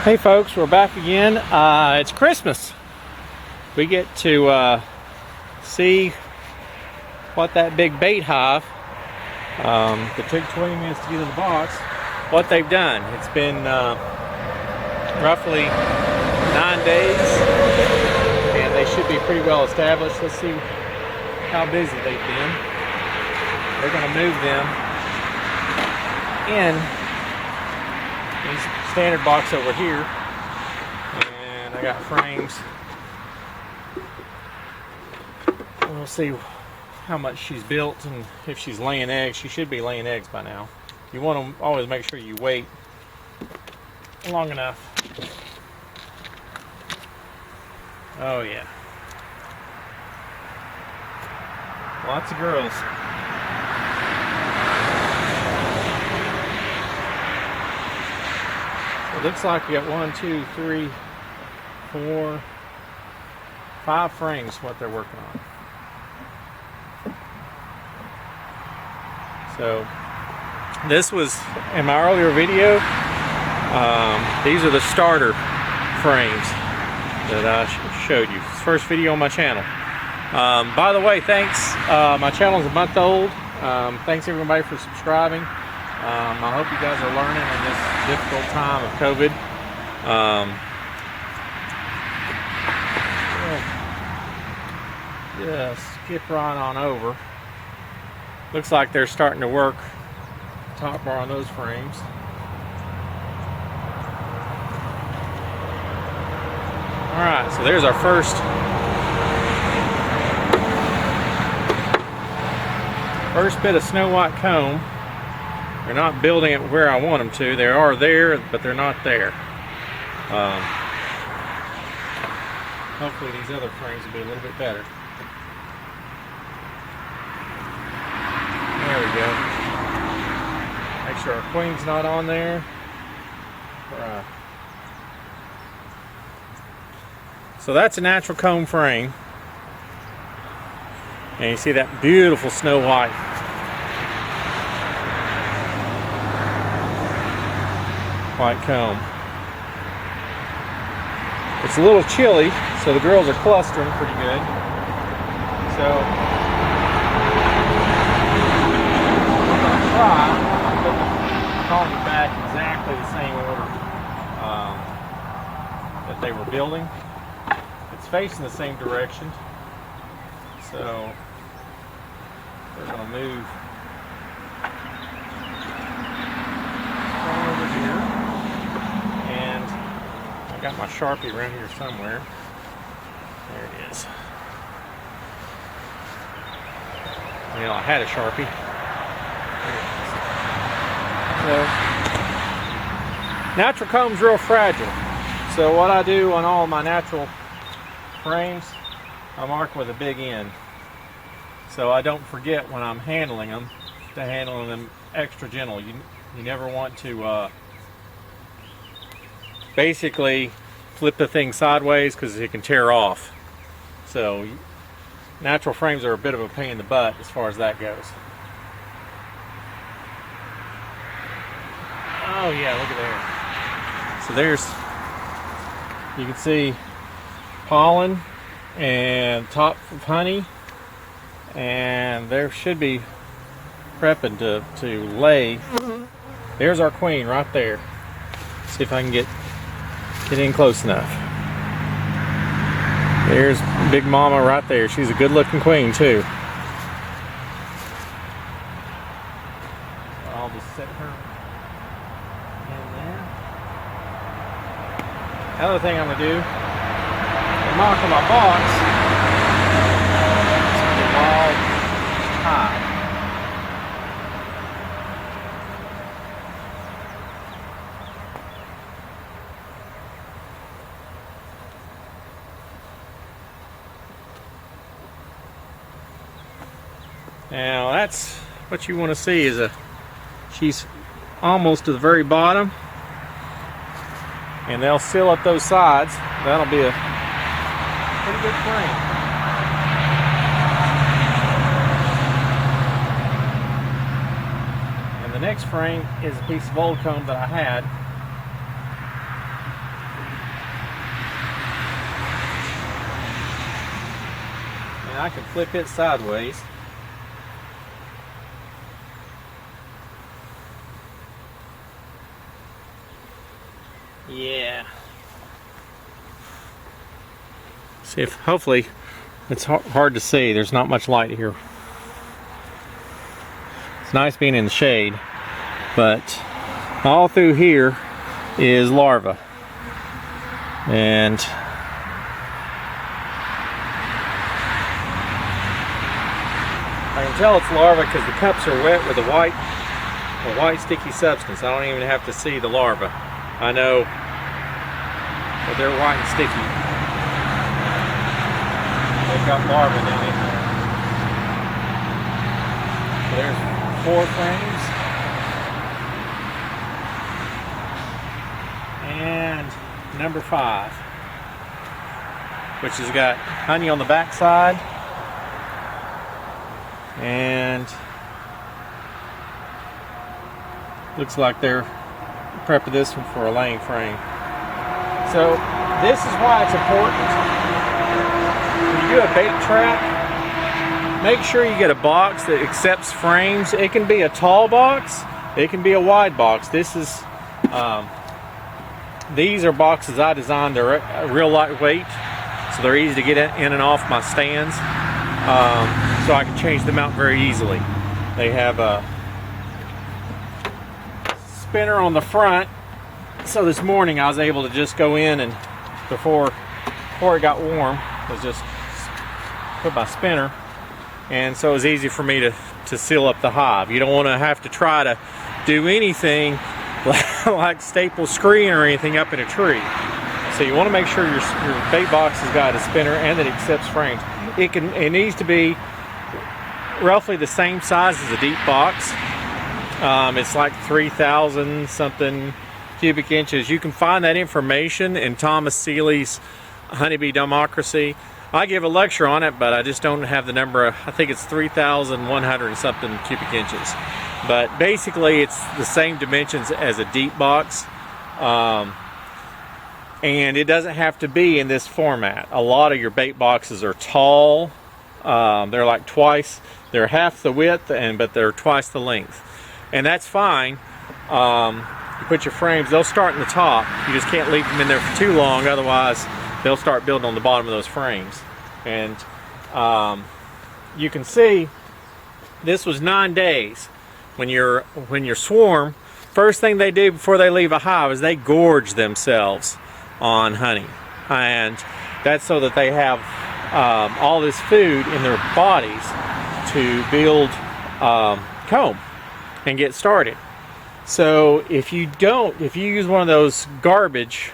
Hey folks, we're back again. It's Christmas. We get to see what that big bait hive that took 20 minutes to get in the box, what they've done. It's been roughly 9 days and they should be pretty well established. Let's see how busy they've been. They're going to move them in these standard box over here, and I got frames. We'll see how much she's built and if she's laying eggs. She should be laying eggs by now. You want to always make sure you wait long enough. Oh yeah, lots of girls. It looks like we got 1, 2, 3, 4, 5 frames what they're working on. So this was in my earlier video. These are the starter frames that I showed you. First video on my channel. By the way, thanks. My channel is a month old. Thanks everybody for subscribing. I hope you guys are learning in this difficult time of COVID. Just skip right on over. Looks like they're starting to work top bar on those frames. Alright, so there's our first bit of snow white comb. They're not building it where I want them to. They are there, but they're not there. Hopefully these other frames will be a little bit better. There we go. Make sure our queen's not on there. Right. So that's a natural comb frame. And you see that beautiful snow white. White comb. It's a little chilly, so the girls are clustering pretty good. So I'm going to try to put the colony back exactly the same order that they were building. It's facing the same direction, so we're going to move over here. I got my Sharpie around here somewhere. There it is. Well, I had a Sharpie. So, natural comb's real fragile. So what I do on all my natural frames, I mark with a big N. So I don't forget when I'm handling them to handle them extra gentle. You never want to basically flip the thing sideways because it can tear off. So natural frames are a bit of a pain in the butt as far as that goes. Oh yeah, look at there. So there's, you can see pollen and top of honey, and there should be prepping to lay. There's our queen right there. See if I can get in close enough. There's Big Mama right there. She's a good looking queen too. I'll just set her in there. Another thing I'm going to do, the mark on my box is going to be wild high. Now that's what you want to see, is she's almost to the very bottom, and they'll seal up those sides. That'll be a pretty good frame. And the next frame is a piece of old comb that I had. And I can flip it sideways. Yeah. See if, hopefully, it's hard to see. There's not much light here. It's nice being in the shade, but all through here is larvae. And I can tell it's larvae because the cups are wet with a white sticky substance. I don't even have to see the larvae. I know that they're white and sticky. They've got larvae down in there. So there's 4 frames. And number 5, which has got honey on the back side. And looks like they're prepping this one for a laying frame. So this is why it's important. When you do a bait trap, make sure you get a box that accepts frames. It can be a tall box, it can be a wide box. This is these are boxes I designed. They're real lightweight, so they're easy to get in and off my stands. So I can change them out very easily. They have a spinner on the front, so this morning I was able to just go in and before it got warm, was just put my spinner, and so it was easy for me to seal up the hive. You don't want to have to try to do anything like staple screen or anything up in a tree. So you want to make sure your bait box has got a spinner and that it accepts frames. It needs to be roughly the same size as a deep box. It's like 3,000 something cubic inches. You can find that information in Thomas Seeley's Honeybee Democracy. I give a lecture on it, but I just don't have the number. I think it's 3,100 something cubic inches. But basically it's the same dimensions as a deep box. And it doesn't have to be in this format. A lot of your bait boxes are tall. They're like they're half the width, but they're twice the length. And that's fine. You put your frames, they'll start in the top. You just can't leave them in there for too long, otherwise they'll start building on the bottom of those frames. And you can see this was 9 days. When your swarm, first thing they do before they leave a hive is they gorge themselves on honey, and that's so that they have all this food in their bodies to build comb and get started. So if you use one of those garbage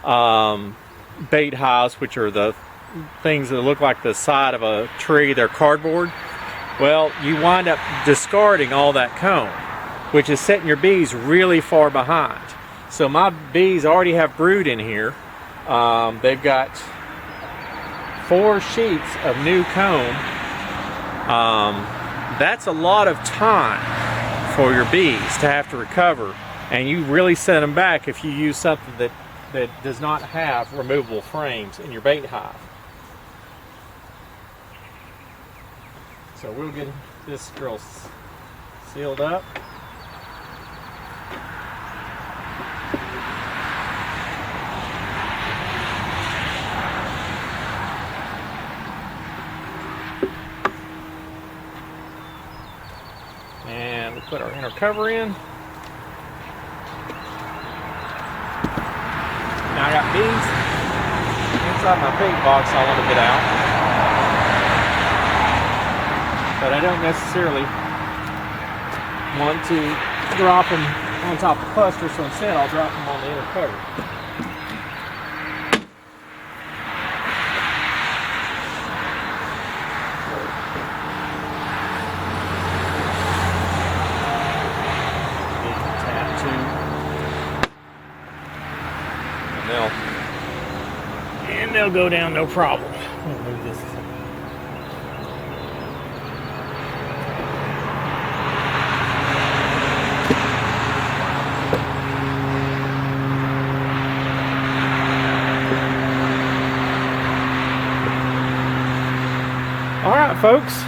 bait hives, which are the things that look like the side of a tree, they're cardboard, well, you wind up discarding all that comb, which is setting your bees really far behind. So my bees already have brood in here. They've got 4 sheets of new comb. That's a lot of time for your bees to have to recover, and you really set them back if you use something that does not have removable frames in your bait hive. So we'll get this drill sealed up. And we'll put our inner cover in. Now I got bees inside my bait box I want to get out. But I don't necessarily want to drop them on top of the cluster, so instead I'll drop them on the inner cover. And they'll go down no problem. I'll move this. All right, folks.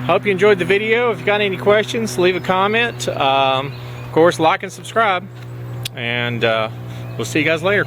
Hope you enjoyed the video. If you got any questions, leave a comment. Of course, like and subscribe. And we'll see you guys later.